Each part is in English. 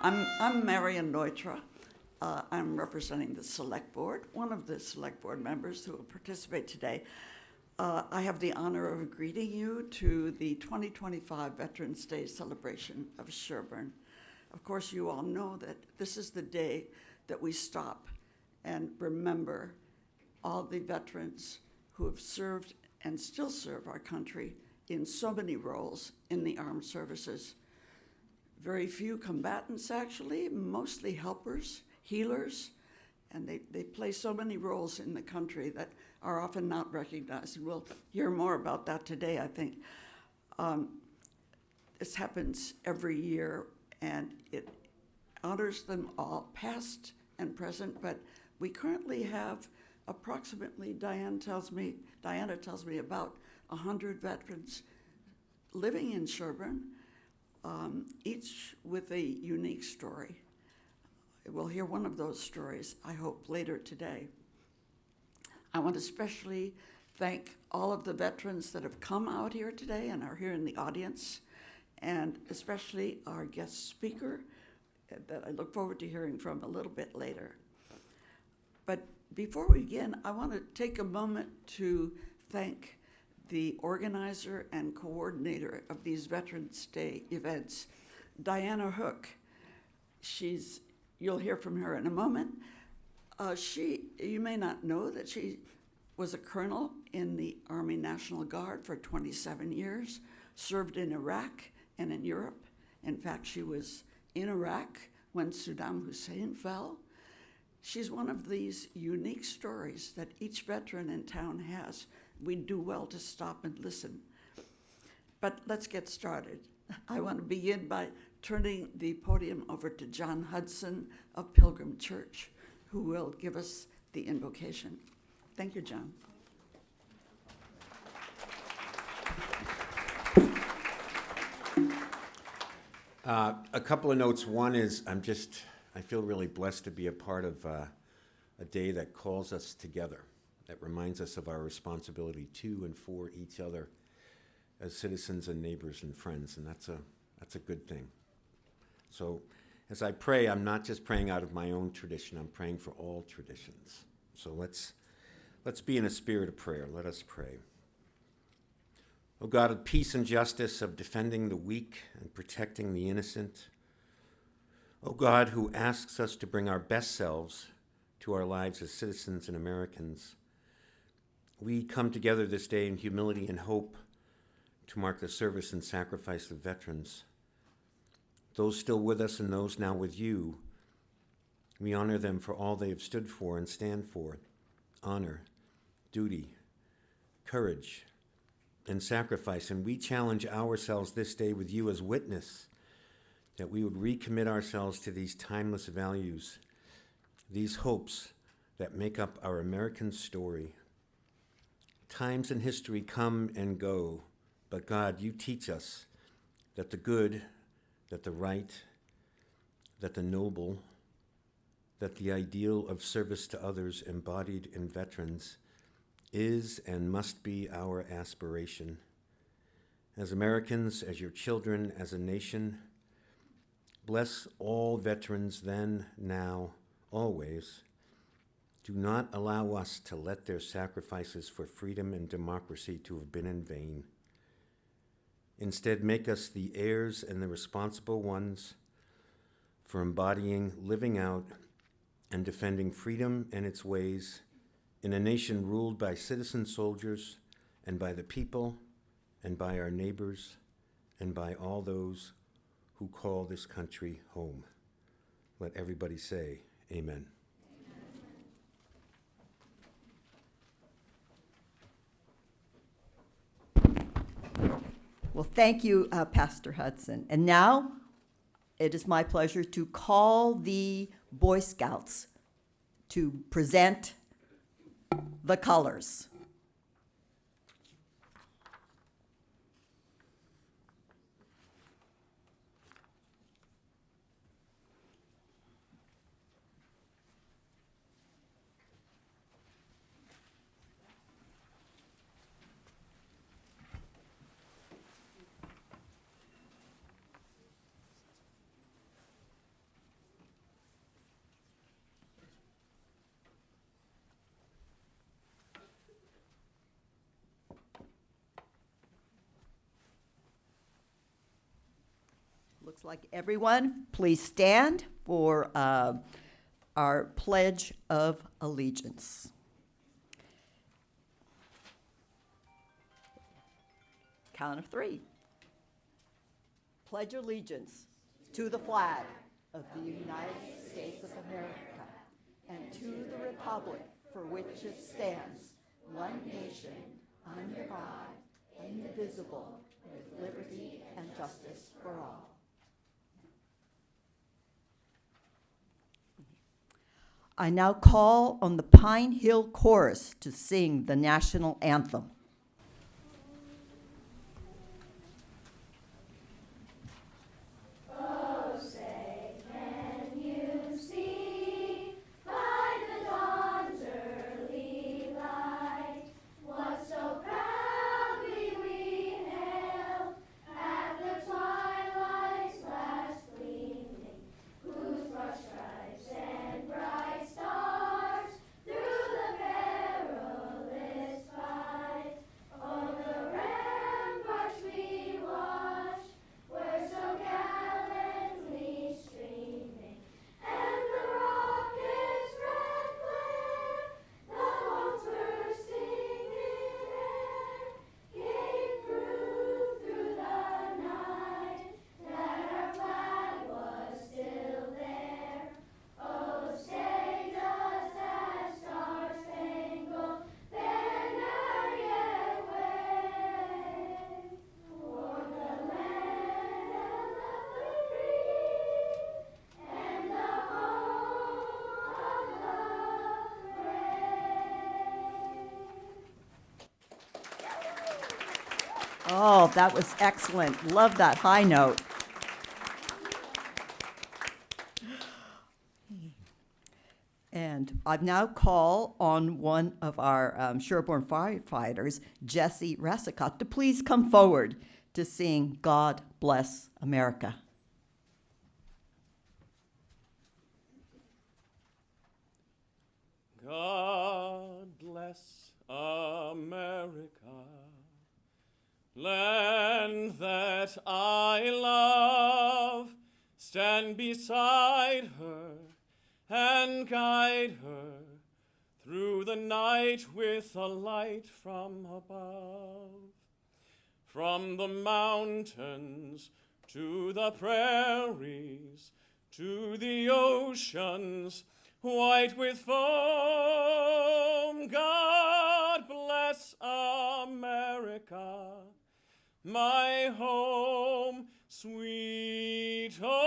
I'm Marion Neutra. I'm representing the Select Board, one of the Select Board members who will participate today. I have the honor of greeting you to the 2025 Veterans Day celebration of Sherborn. Of course, you all know that this is the day that we stop and remember all the veterans who have served and still serve our country in so many roles in the armed services. Very few combatants, actually, mostly helpers, healers, and they play so many roles in the country that are often not recognized. We'll hear more about that today, I think. This happens every year, and it honors them all, past and present, but we currently have approximately, Diana tells me about 100 veterans living in Sherborn, each with a unique story. We'll hear one of those stories, I hope, later today. I want to especially thank all of the veterans that have come out here today and are here in the audience, and especially our guest speaker that I look forward to hearing from a little bit later. But before we begin, I want to take a moment to thank the organizer and coordinator of these Veterans Day events, Diana Hook. You'll hear from her in a moment. You may not know that she was a colonel in the Army National Guard for 27 years, served in Iraq and in Europe. In fact, she was in Iraq when Saddam Hussein fell. She's one of these unique stories that each veteran in town has. We do well to stop and listen. But let's get started. I want to begin by turning the podium over to John Hudson of Pilgrim Church, who will give us the invocation. Thank you, John. A couple of notes. One is I feel really blessed to be a part of a day that calls us together, that reminds us of our responsibility to and for each other as citizens and neighbors and friends, and that's a good thing. So as I pray, I'm not just praying out of my own tradition, I'm praying for all traditions. So let's be in a spirit of prayer. Let us pray. O God of peace and justice, of defending the weak and protecting the innocent, O God who asks us to bring our best selves to our lives as citizens and Americans, we come together this day in humility and hope to mark the service and sacrifice of veterans. Those still with us and those now with you, we honor them for all they have stood for and stand for: honor, duty, courage, and sacrifice. And we challenge ourselves this day with you as witness that we would recommit ourselves to these timeless values, these hopes that make up our American story. Times in history come and go, but God, you teach us that the good, that the right, that the noble, that the ideal of service to others embodied in veterans is and must be our aspiration. As Americans, as your children, as a nation, bless all veterans then, now, always. Do not allow us to let their sacrifices for freedom and democracy to have been in vain. Instead, make us the heirs and the responsible ones for embodying, living out, and defending freedom and its ways in a nation ruled by citizen soldiers and by the people and by our neighbors and by all those who call this country home. Let everybody say amen. Well, thank you, Pastor Hudson. And now it is my pleasure to call the Boy Scouts to present the colors. Looks like everyone, please stand for our Pledge of Allegiance. Count of three. Pledge allegiance to the flag of the United States of America and to the republic for which it stands, one nation, under God, indivisible, with liberty and justice for all. I now call on the Pine Hill Chorus to sing the national anthem. Oh, that was excellent. Love that high note. And I now call on one of our Sherborn firefighters, Jesse Rassicott, to please come forward to sing God Bless America. God bless America, land that I love. Stand beside her and guide her through the night with a light from above. From the mountains to the prairies, to the oceans white with foam, God bless America, my home, sweet home.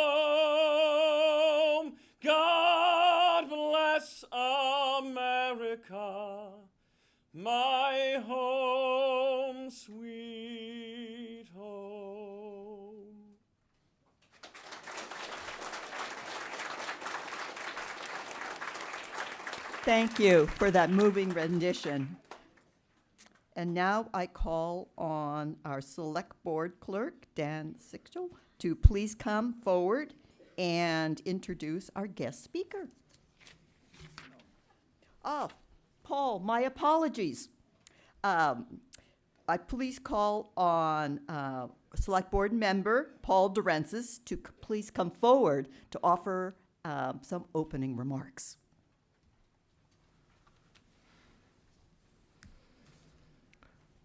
God bless America, my home, sweet home. Thank you for that moving rendition. And now I call on our Select Board Clerk, Dan Sixel, to please come forward and introduce our guest speaker. Oh, Paul, my apologies. I please call on Select Board Member Paul Durensis to please come forward to offer some opening remarks.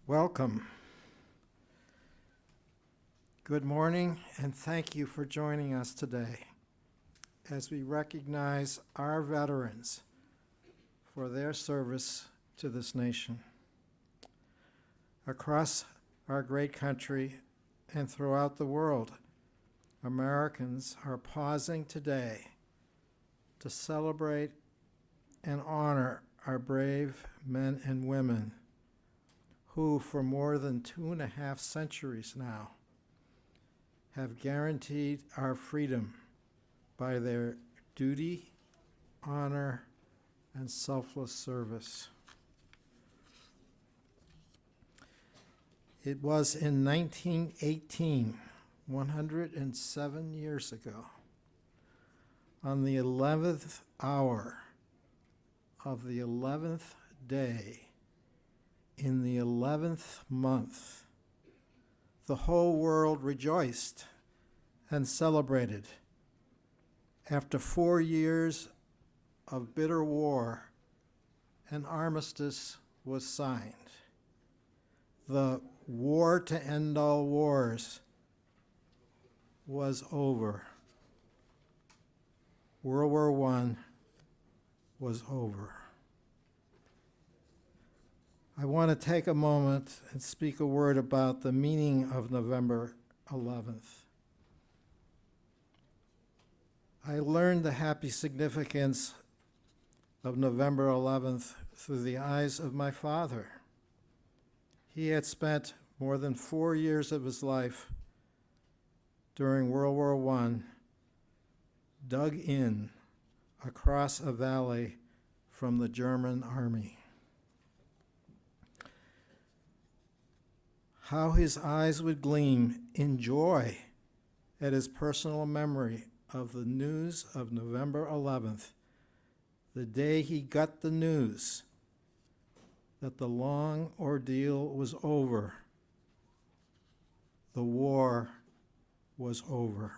Welcome. Good morning, and thank you for joining us today as we recognize our veterans for their service to this nation. Across our great country and throughout the world, Americans are pausing today to celebrate and honor our brave men and women who, for more than 2.5 centuries now, have guaranteed our freedom by their duty, honor, and selfless service. It was in 1918, 107 years ago, on the 11th hour of the 11th day, in the 11th month, the whole world rejoiced and celebrated. After 4 years of bitter war, an armistice was signed. The war to end all wars was over. World War I was over. I want to take a moment and speak a word about the meaning of November 11th. I learned the happy significance of November 11th through the eyes of my father. He had spent more than 4 years of his life during World War I dug in across a valley from the German army. How his eyes would gleam in joy at his personal memory of the news of November 11th, the day he got the news that the long ordeal was over. The war was over.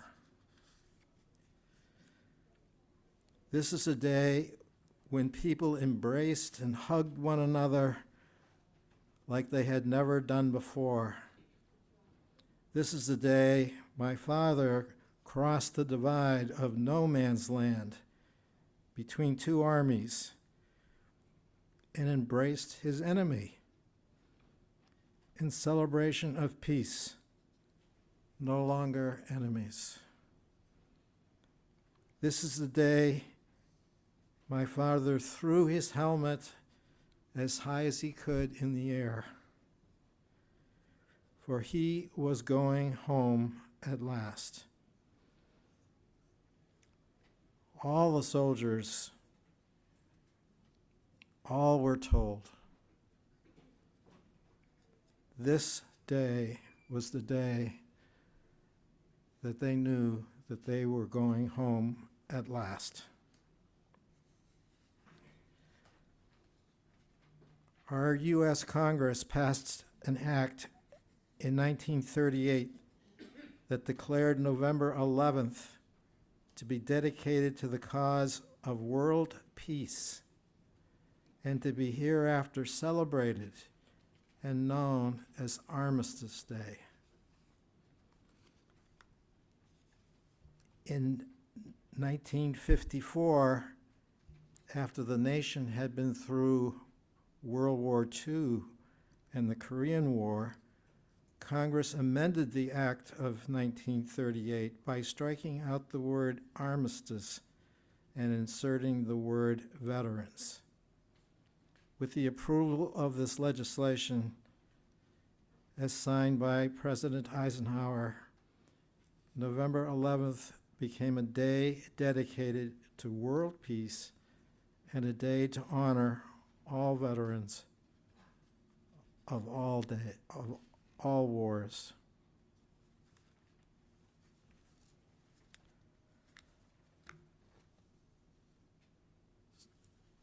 This is a day when people embraced and hugged one another like they had never done before. This is the day my father crossed the divide of no man's land between two armies and embraced his enemy in celebration of peace, no longer enemies. This is the day my father threw his helmet as high as he could in the air, for he was going home at last. All the soldiers, all were told, this day was the day that they knew that they were going home at last. Our U.S. Congress passed an act in 1938 that declared November 11th to be dedicated to the cause of world peace and to be hereafter celebrated and known as Armistice Day. In 1954, after the nation had been through World War II and the Korean War, Congress amended the Act of 1938 by striking out the word armistice and inserting the word veterans. With the approval of this legislation, as signed by President Eisenhower, November 11th became a day dedicated to world peace and a day to honor all veterans of all wars.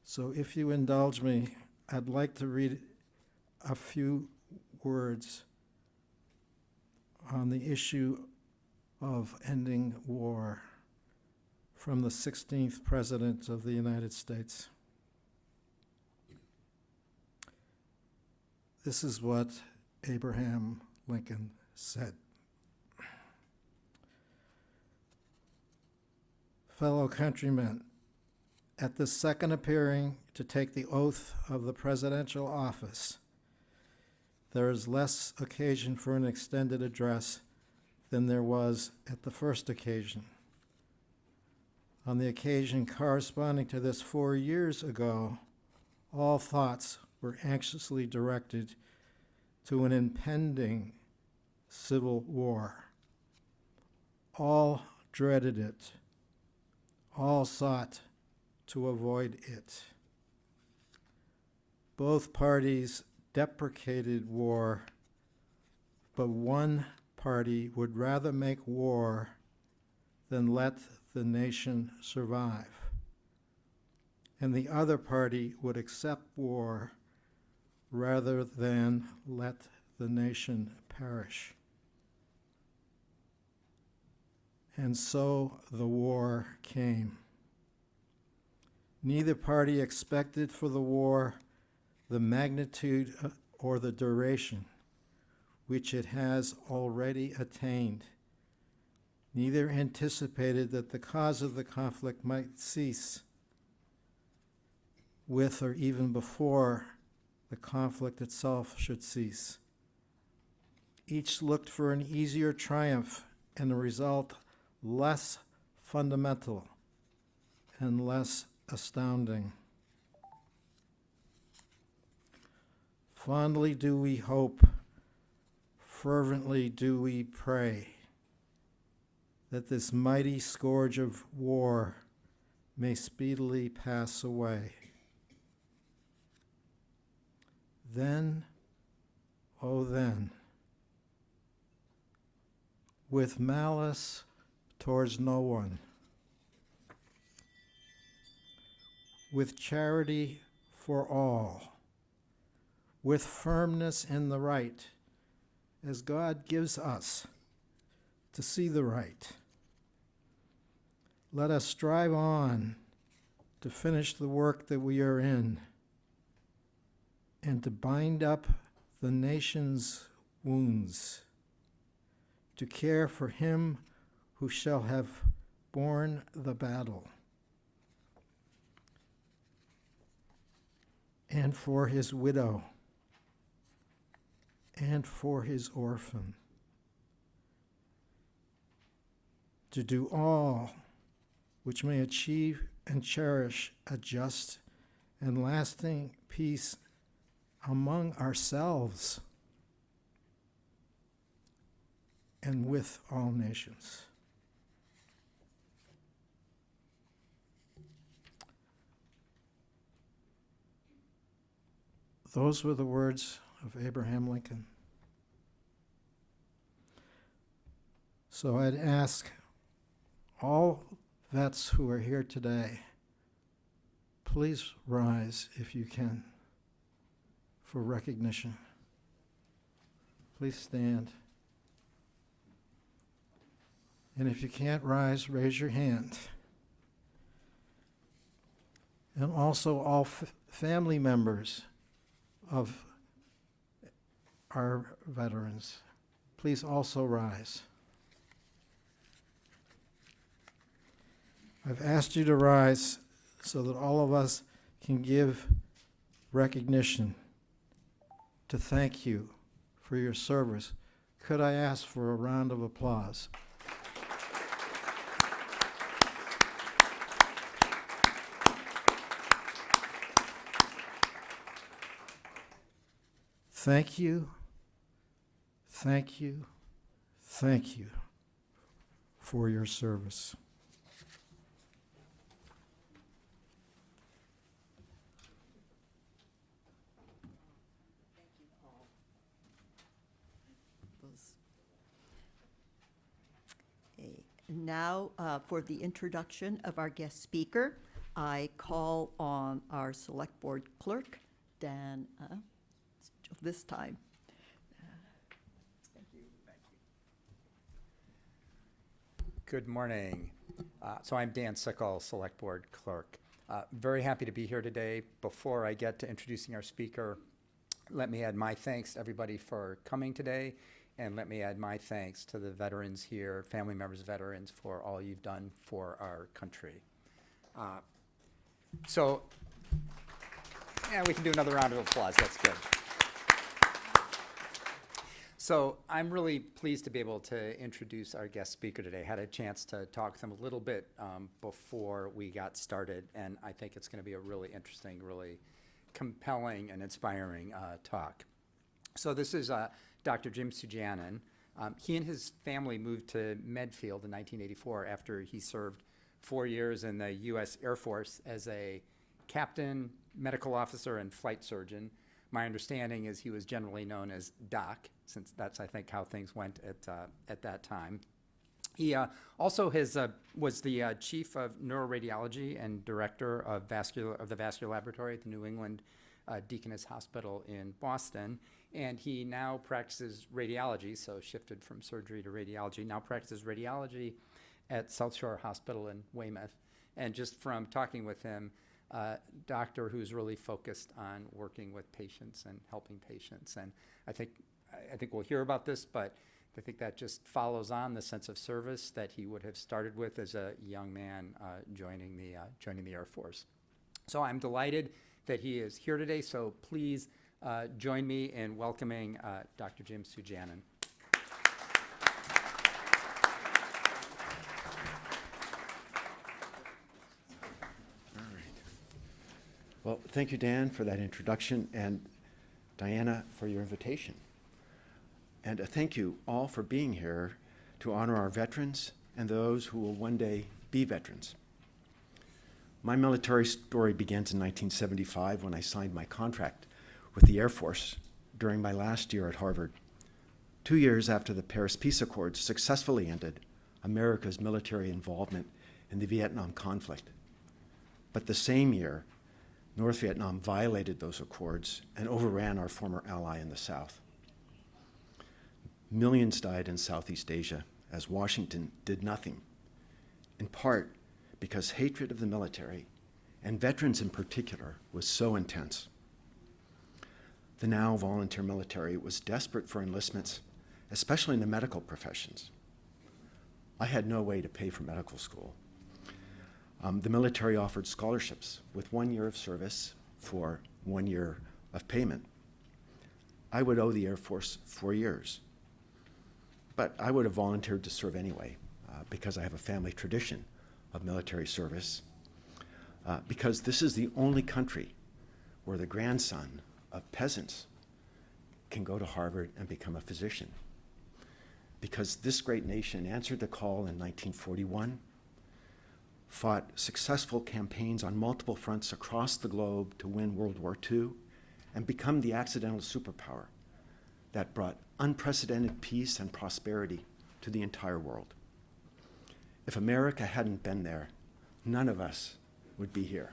So if you indulge me, I'd like to read a few words on the issue of ending war from the 16th President of the United States. This is what Abraham Lincoln said. Fellow countrymen, at this second appearing to take the oath of the presidential office, there is less occasion for an extended address than there was at the first occasion. On the occasion corresponding to this 4 years ago, all thoughts were anxiously directed to an impending civil war. All dreaded it. All sought to avoid it. Both parties deprecated war, but one party would rather make war than let the nation survive. And the other party would accept war rather than let the nation perish. And so the war came. Neither party expected for the war the magnitude or the duration which it has already attained. Neither anticipated that the cause of the conflict might cease with or even before the conflict itself should cease. Each looked for an easier triumph and a result less fundamental and less astounding. Fondly do we hope, fervently do we pray, that this mighty scourge of war may speedily pass away. Then, oh then, with malice towards no one, with charity for all, with firmness in the right, as God gives us to see the right. Let us strive on to finish the work that we are in and to bind up the nation's wounds, to care for him who shall have borne the battle, and for his widow, and for his orphan, to do all which may achieve and cherish a just and lasting peace among ourselves and with all nations. Those were the words of Abraham Lincoln. So I'd ask all vets who are here today, please rise if you can for recognition. Please stand. And if you can't rise, raise your hand. And also all family members of our veterans, please also rise. I've asked you to rise so that all of us can give recognition to thank you for your service. Could I ask for a round of applause? Thank you, thank you, thank you for your service. Now, for the introduction of our guest speaker, I call on our Select Board Clerk, Dan, this time. Good morning. So I'm Dan Sickle, Select Board Clerk. Very happy to be here today. Before I get to introducing our speaker, let me add my thanks to everybody for coming today, and let me add my thanks to the veterans here, family members of veterans, for all you've done for our country. We can do another round of applause. That's good. So I'm really pleased to be able to introduce our guest speaker today. I had a chance to talk with him a little bit before we got started, and I think it's going to be a really interesting, really compelling and inspiring talk. So this is Dr. Jim Sujanan. He and his family moved to Medfield in 1984 after he served 4 years in the U.S. Air Force as a captain, medical officer, and flight surgeon. My understanding is he was generally known as Doc, since that's, I think, how things went at that time. He also was the chief of neuroradiology and director of the vascular laboratory at the New England Deaconess Hospital in Boston. And he now practices radiology, so shifted from surgery to radiology, now practices radiology at South Shore Hospital in Weymouth. And just from talking with him, doctor who's really focused on working with patients and helping patients. And I think we'll hear about this, but I think that just follows on the sense of service that he would have started with as a young man joining the Air Force. So I'm delighted that he is here today. So please join me in welcoming Dr. Jim Sujanan. Well, thank you, Dan, for that introduction, and Diana for your invitation. And thank you all for being here to honor our veterans and those who will one day be veterans. My military story begins in 1975 when I signed my contract with the Air Force during my last year at Harvard. 2 years after the Paris Peace Accords successfully ended America's military involvement in the Vietnam conflict. But the same year, North Vietnam violated those accords and overran our former ally in the South. Millions died in Southeast Asia as Washington did nothing, in part because hatred of the military, and veterans in particular, was so intense. The now volunteer military was desperate for enlistments, especially in the medical professions. I had no way to pay for medical school. The military offered scholarships with 1 year of service for 1 year of payment. I would owe the Air Force 4 years, but I would have volunteered to serve anyway because I have a family tradition of military service, because this is the only country where the grandson of peasants can go to Harvard and become a physician. Because this great nation answered the call in 1941, fought successful campaigns on multiple fronts across the globe to win World War II, and become the accidental superpower that brought unprecedented peace and prosperity to the entire world. If America hadn't been there, none of us would be here.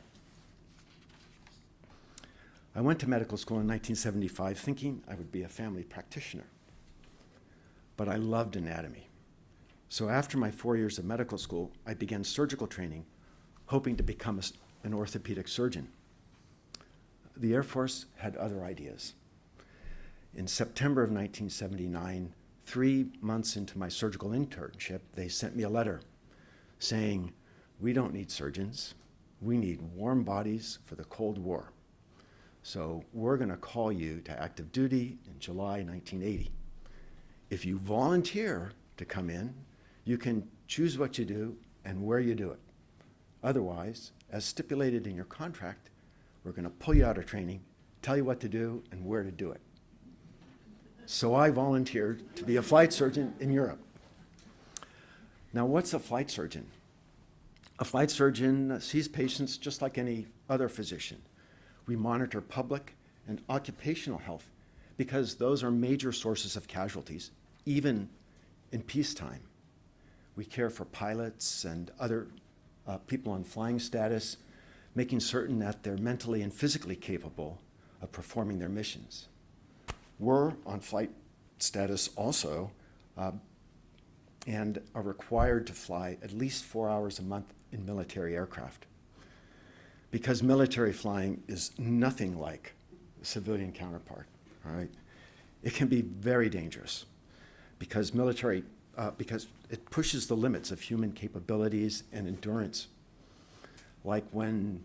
I went to medical school in 1975 thinking I would be a family practitioner, but I loved anatomy. So after my 4 years of medical school, I began surgical training, hoping to become an orthopedic surgeon. The Air Force had other ideas. In September of 1979, 3 months into my surgical internship, they sent me a letter saying, "We don't need surgeons. We need warm bodies for the Cold War. So we're going to call you to active duty in July 1980. If you volunteer to come in, you can choose what you do and where you do it. Otherwise, as stipulated in your contract, we're going to pull you out of training, tell you what to do and where to do it." So I volunteered to be a flight surgeon in Europe. Now, what's a flight surgeon? A flight surgeon sees patients just like any other physician. We monitor public and occupational health because those are major sources of casualties, even in peacetime. We care for pilots and other people on flying status, making certain that they're mentally and physically capable of performing their missions. We're on flight status also and are required to fly at least 4 hours a month in military aircraft, because military flying is nothing like a civilian counterpart, all right? It can be very dangerous because because it pushes the limits of human capabilities and endurance, like when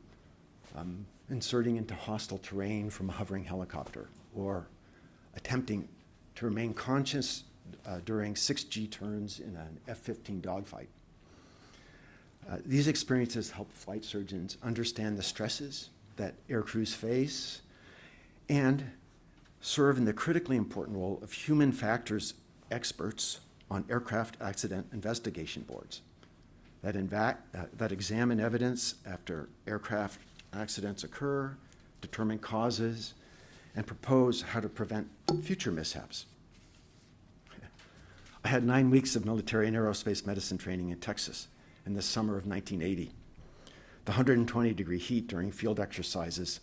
inserting into hostile terrain from a hovering helicopter, or attempting to remain conscious during 6G turns in an F-15 dogfight. These experiences help flight surgeons understand the stresses that air crews face and serve in the critically important role of human factors experts on aircraft accident investigation boards that examine evidence after aircraft accidents occur, determine causes, and propose how to prevent future mishaps. I had 9 weeks of military and aerospace medicine training in Texas in the summer of 1980. The 120-degree heat during field exercises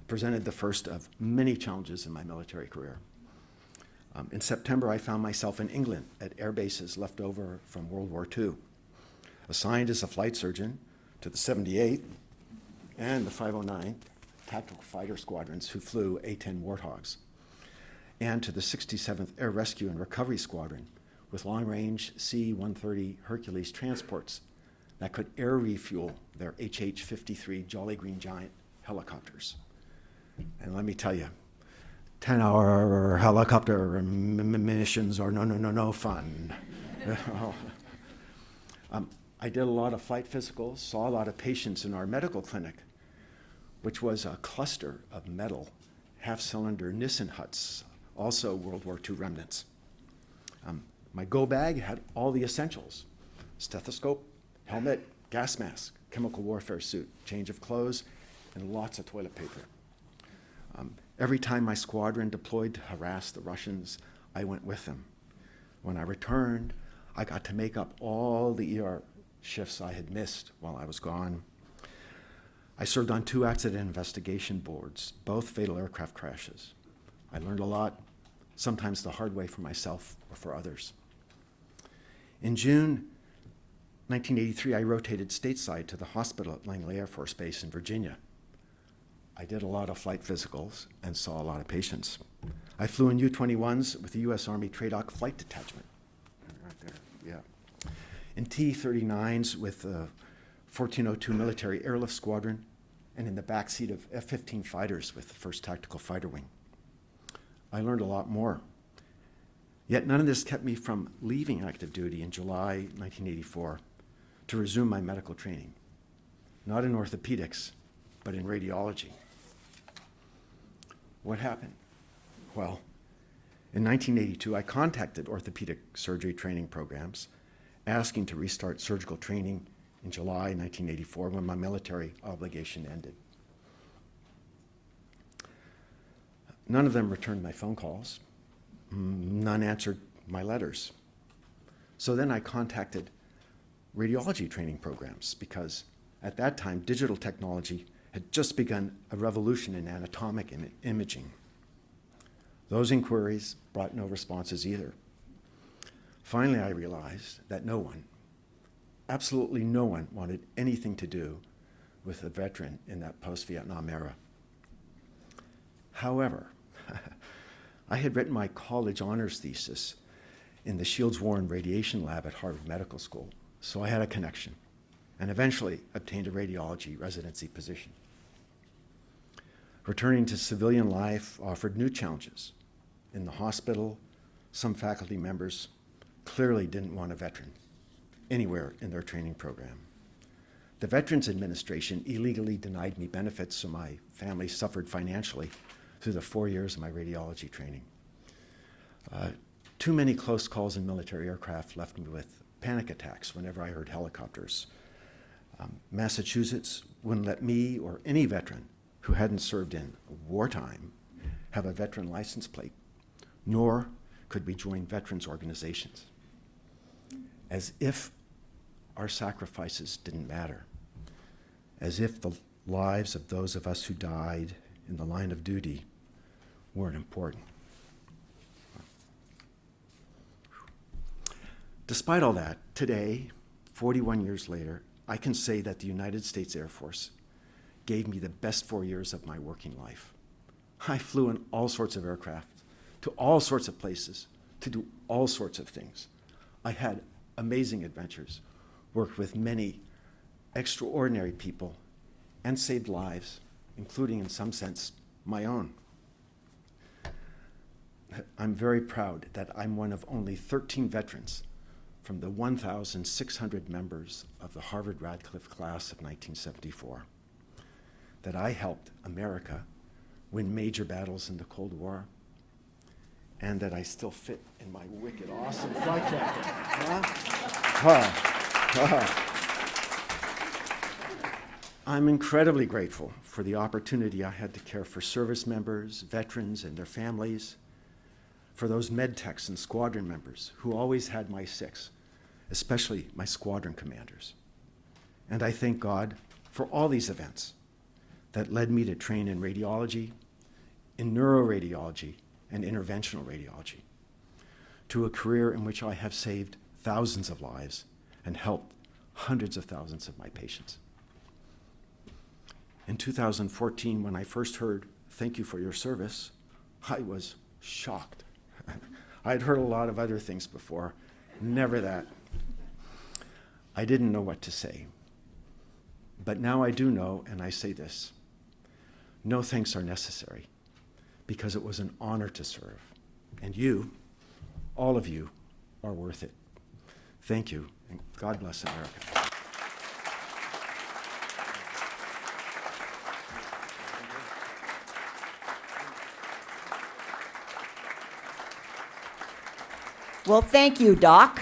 presented the first of many challenges in my military career. In September, I found myself in England at air bases left over from World War II. assigned as a flight surgeon to the 78th and the 509th Tactical Fighter Squadrons who flew A-10 Warthogs, and to the 67th Air Rescue and Recovery Squadron with long-range C-130 Hercules transports that could air refuel their HH-53 Jolly Green Giant helicopters. And let me tell you, 10-hour helicopter missions are no fun. I did a lot of flight physicals, saw a lot of patients in our medical clinic, which was a cluster of metal half-cylinder Nissen huts, also World War II remnants. My go bag had all the essentials: stethoscope, helmet, gas mask, chemical warfare suit, change of clothes, and lots of toilet paper. Every time my squadron deployed to harass the Russians, I went with them. When I returned, I got to make up all the ER shifts I had missed while I was gone. I served on 2 accident investigation boards, both fatal aircraft crashes. I learned a lot, sometimes the hard way for myself or for others. In June 1983, I rotated stateside to the hospital at Langley Air Force Base in Virginia. I did a lot of flight physicals and saw a lot of patients. I flew in U-21s with the U.S. Army TRADOC Flight Detachment. Right there, yeah. In T-39s with the 1402 Military Airlift Squadron, and in the backseat of F-15 fighters with the 1st Tactical Fighter Wing. I learned a lot more. Yet none of this kept me from leaving active duty in July 1984 to resume my medical training, not in orthopedics, but in radiology. What happened? Well, in 1982, I contacted orthopedic surgery training programs, asking to restart surgical training in July 1984 when my military obligation ended. None of them returned my phone calls. None answered my letters. So then I contacted radiology training programs because at that time, digital technology had just begun a revolution in anatomic imaging. Those inquiries brought no responses either. Finally, I realized that no one, absolutely no one, wanted anything to do with a veteran in that post-Vietnam era. However, I had written my college honors thesis in the Shields Warren Radiation Lab at Harvard Medical School, so I had a connection and eventually obtained a radiology residency position. Returning to civilian life offered new challenges. In the hospital, some faculty members clearly didn't want a veteran anywhere in their training program. The Veterans Administration illegally denied me benefits, so my family suffered financially through the 4 years of my radiology training. Too many close calls in military aircraft left me with panic attacks whenever I heard helicopters. Massachusetts wouldn't let me or any veteran who hadn't served in wartime have a veteran license plate, nor could we join veterans organizations. As if our sacrifices didn't matter, as if the lives of those of us who died in the line of duty weren't important. Despite all that, today, 41 years later, I can say that the United States Air Force gave me the best 4 years of my working life. I flew in all sorts of aircraft, to all sorts of places, to do all sorts of things. I had amazing adventures, worked with many extraordinary people, and saved lives, including, in some sense, my own. I'm very proud that I'm one of only 13 veterans from the 1,600 members of the Harvard-Radcliffe class of 1974, that I helped America win major battles in the Cold War, and that I still fit in my wicked awesome flight jacket. I'm incredibly grateful for the opportunity I had to care for service members, veterans, and their families, for those med techs and squadron members who always had my six, especially my squadron commanders. And I thank God for all these events that led me to train in radiology, in neuroradiology, and interventional radiology, to a career in which I have saved thousands of lives and helped hundreds of thousands of my patients. In 2014, when I first heard, "Thank you for your service," I was shocked. I'd heard a lot of other things before, never that. I didn't know what to say. But now I do know, and I say this: no thanks are necessary, because it was an honor to serve. And you, all of you, are worth it. Thank you, and God bless America. Well, thank you, Doc.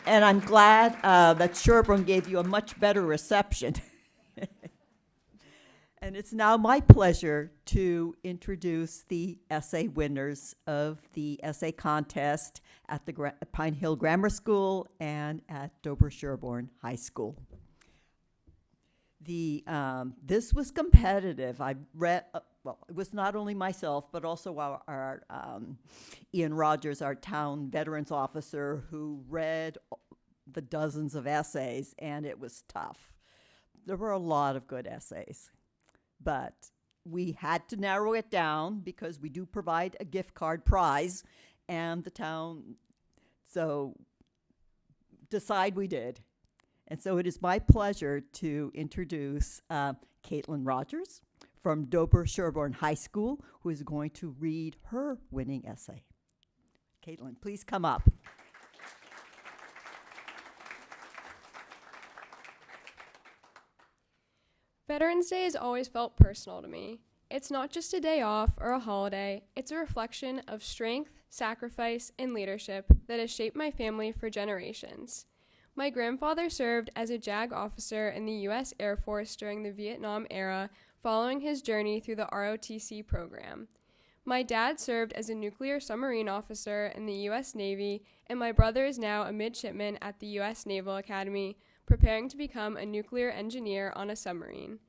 And I'm glad that Sherborn gave you a much better reception. And it's now my pleasure to introduce the essay winners of the essay contest at the Pine Hill Grammar School and at Dover-Sherborn High School. This was competitive. I read, well, it was not only myself, but also our Ian Rogers, our town veterans officer, who read the dozens of essays, and it was tough. There were a lot of good essays, but we had to narrow it down because we do provide a gift card prize, and the town, so decide we did. And so it is my pleasure to introduce Caitlin Rogers from Dover-Sherborn High School, who is going to read her winning essay. Caitlin, please come up. Veterans Day has always felt personal to me. It's not just a day off or a holiday, it's a reflection of strength, sacrifice, and leadership that has shaped my family for generations. My grandfather served as a JAG officer in the U.S. Air Force during the Vietnam era, following his journey through the ROTC program. My dad served as a nuclear submarine officer in the U.S. Navy, and my brother is now a midshipman at the U.S. Naval Academy, preparing to become a nuclear engineer on a submarine.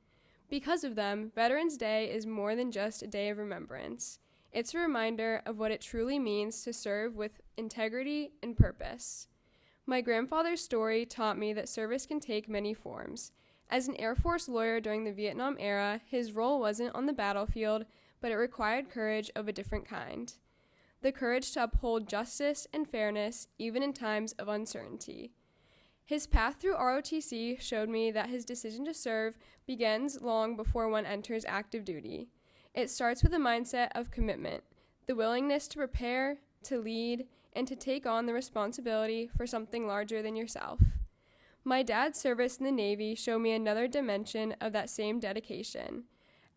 Because of them, Veterans Day is more than just a day of remembrance. It's a reminder of what it truly means to serve with integrity and purpose. My grandfather's story taught me that service can take many forms. As an Air Force lawyer during the Vietnam era, his role wasn't on the battlefield, but it required courage of a different kind. The courage to uphold justice and fairness, even in times of uncertainty. His path through ROTC showed me that his decision to serve begins long before one enters active duty. It starts with a mindset of commitment, the willingness to prepare, to lead, and to take on the responsibility for something larger than yourself. My dad's service in the Navy showed me another dimension of that same dedication.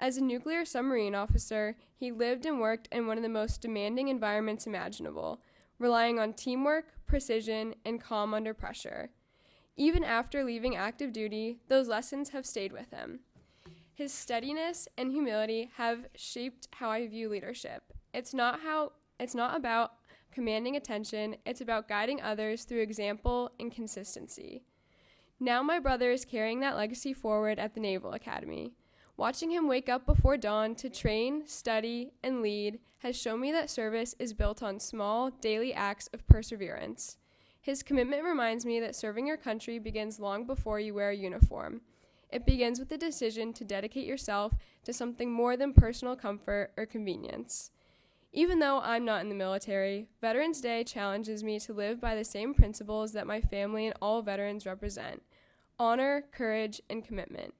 As a nuclear submarine officer, he lived and worked in one of the most demanding environments imaginable, relying on teamwork, precision, and calm under pressure. Even after leaving active duty, those lessons have stayed with him. His steadiness and humility have shaped how I view leadership. It's not about commanding attention, it's about guiding others through example and consistency. Now my brother is carrying that legacy forward at the Naval Academy. Watching him wake up before dawn to train, study, and lead has shown me that service is built on small, daily acts of perseverance. His commitment reminds me that serving your country begins long before you wear a uniform. It begins with the decision to dedicate yourself to something more than personal comfort or convenience. Even though I'm not in the military, Veterans Day challenges me to live by the same principles that my family and all veterans represent: honor, courage, and commitment.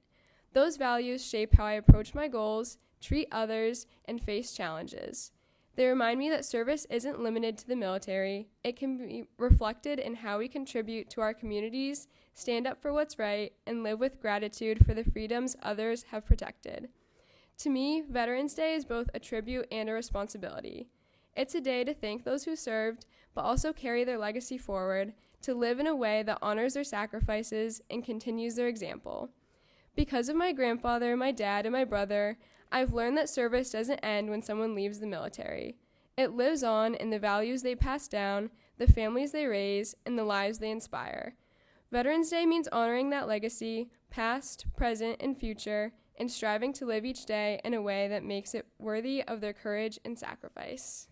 Those values shape how I approach my goals, treat others, and face challenges. They remind me that service isn't limited to the military. It can be reflected in how we contribute to our communities, stand up for what's right, and live with gratitude for the freedoms others have protected. To me, Veterans Day is both a tribute and a responsibility. It's a day to thank those who served, but also carry their legacy forward, to live in a way that honors their sacrifices and continues their example. Because of my grandfather, my dad, and my brother, I've learned that service doesn't end when someone leaves the military. It lives on in the values they pass down, the families they raise, and the lives they inspire. Veterans Day means honoring that legacy, past, present, and future, and striving to live each day in a way that makes it worthy of their courage and sacrifice.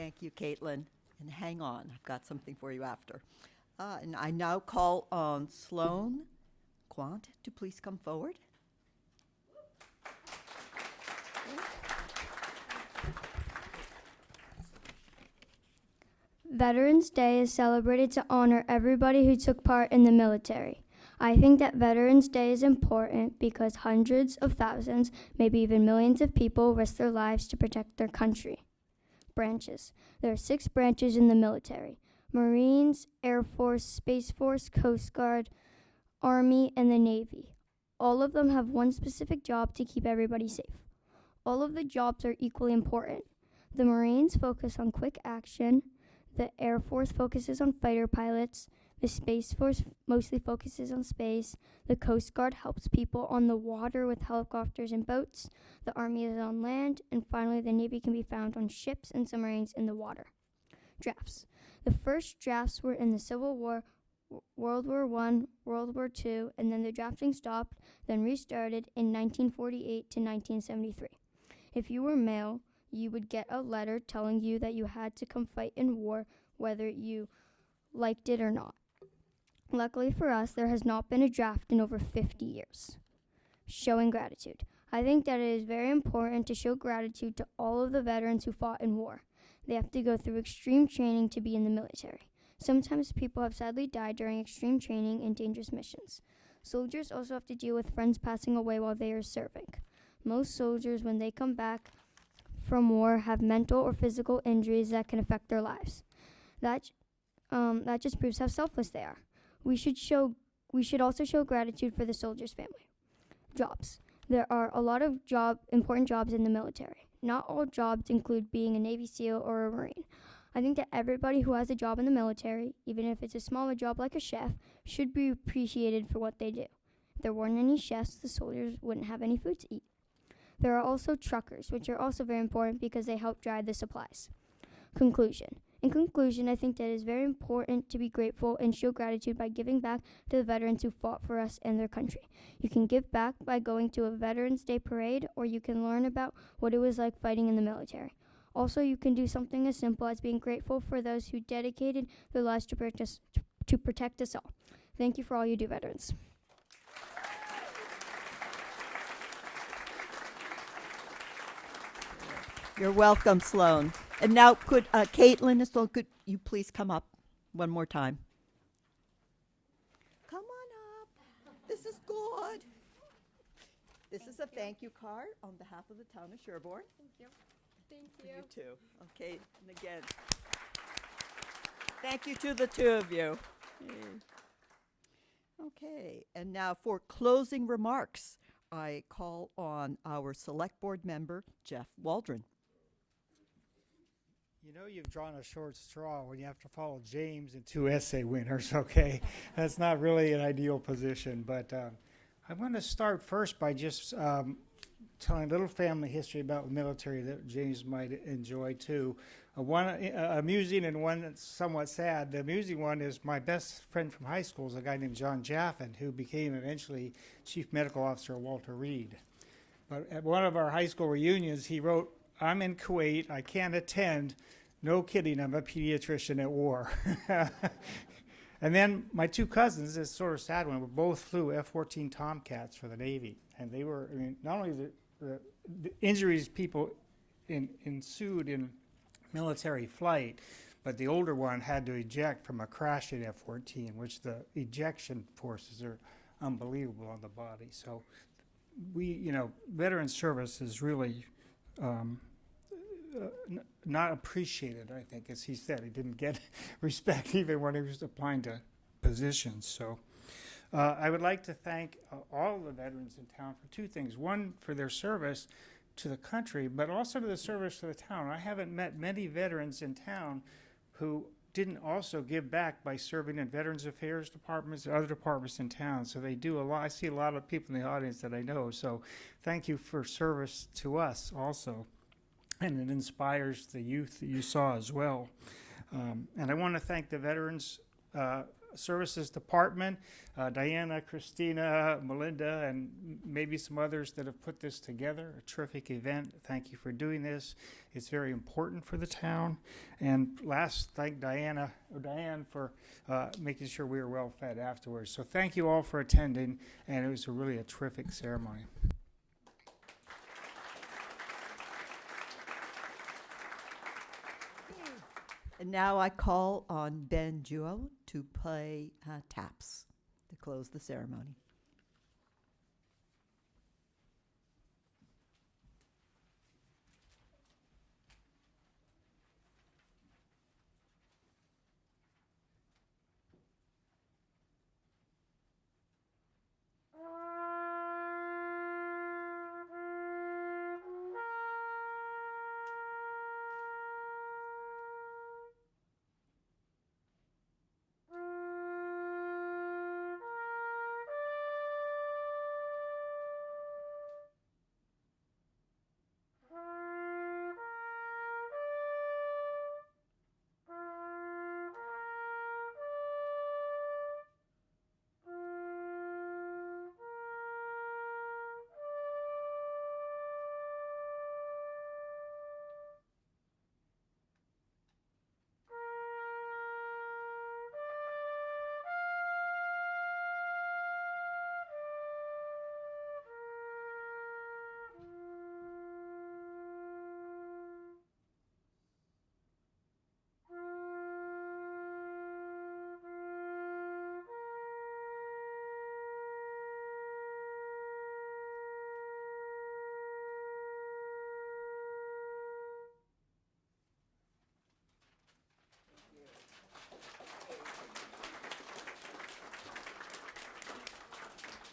Thank you, Caitlin. And hang on, I've got something for you after. And I now call on Sloan Quant to please come forward. Veterans Day is celebrated to honor everybody who took part in the military. I think that Veterans Day is important because hundreds of thousands, maybe even millions of people risk their lives to protect their country. Branches. There are 6 branches in the military: Marines, Air Force, Space Force, Coast Guard, Army, and the Navy. All of them have one specific job to keep everybody safe. All of the jobs are equally important. The Marines focus on quick action. The Air Force focuses on fighter pilots. The Space Force mostly focuses on space. The Coast Guard helps people on the water with helicopters and boats. The Army is on land. And finally, the Navy can be found on ships and submarines in the water. Drafts. The first drafts were in the Civil War, World War I, World War II, and then the drafting stopped, then restarted in 1948 to 1973. If you were male, you would get a letter telling you that you had to come fight in war, whether you liked it or not. Luckily for us, there has not been a draft in over 50 years. Showing gratitude. I think that it is very important to show gratitude to all of the veterans who fought in war. They have to go through extreme training to be in the military. Sometimes people have sadly died during extreme training and dangerous missions. Soldiers also have to deal with friends passing away while they are serving. Most soldiers, when they come back from war, have mental or physical injuries that can affect their lives. That just proves how selfless they are. We should also show gratitude for the soldier's family. Jobs. There are a lot of important jobs in the military. Not all jobs include being a Navy SEAL or a Marine. I think that everybody who has a job in the military, even if it's a smaller job like a chef, should be appreciated for what they do. If there weren't any chefs, the soldiers wouldn't have any food to eat. There are also truckers, which are also very important because they help drive the supplies. Conclusion. In conclusion, I think that it is very important to be grateful and show gratitude by giving back to the veterans who fought for us and their country. You can give back by going to a Veterans Day parade, or you can learn about what it was like fighting in the military. Also, you can do something as simple as being grateful for those who dedicated their lives to protect us all. Thank you for all you do, veterans. You're welcome, Sloan. And now could Caitlin and Sloan, could you please come up one more time? Come on up. This is good. This is a thank you card on behalf of the town of Sherborn. Thank you. Thank For you. you too. Okay, and again, thank you to the two of you. Okay, and now for closing remarks, I call on our select board member, Jeff Waldron. You know you've drawn a short straw when you have to follow James and 2 essay winners, okay? That's not really an ideal position, but I want to start first by just telling a little family history about the military that James might enjoy too. One amusing and one that's somewhat sad. The amusing one is my best friend from high school is a guy named John Jaffin, who became eventually Chief Medical Officer of Walter Reed. But at one of our high school reunions, he wrote, "I'm in Kuwait, I can't attend. No kidding, I'm a pediatrician at war." And then my 2 cousins, this sort of sad one, both flew F-14 Tomcats for the Navy. And they were, I mean, not only the injuries people ensued in military flight, but the older one had to eject from a crashing F-14, which the ejection forces are unbelievable on the body. So veteran service is really not appreciated, I think, as he said. He didn't get respect even when he was applying to positions. So I would like to thank all of the veterans in town for 2 things. One, for their service to the country, but also to the service to the town. I haven't met many veterans in town who didn't also give back by serving in Veterans Affairs departments and other departments in town. So they do a lot. I see a lot of people in the audience that I know. So thank you for service to us also. And it inspires the youth that you saw as well. And I want to thank the veterans Services Department, Diana, Christina, Melinda, and maybe some others that have put this together. A terrific event. Thank you for doing this. It's very important for the town. And last, thank Diane for making sure we were well fed afterwards. So thank you all for attending, and it was really a terrific ceremony. And now I call on Ben Jewell to play taps to close the ceremony.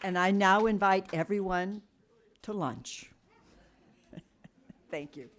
And I now invite everyone to lunch. Thank you.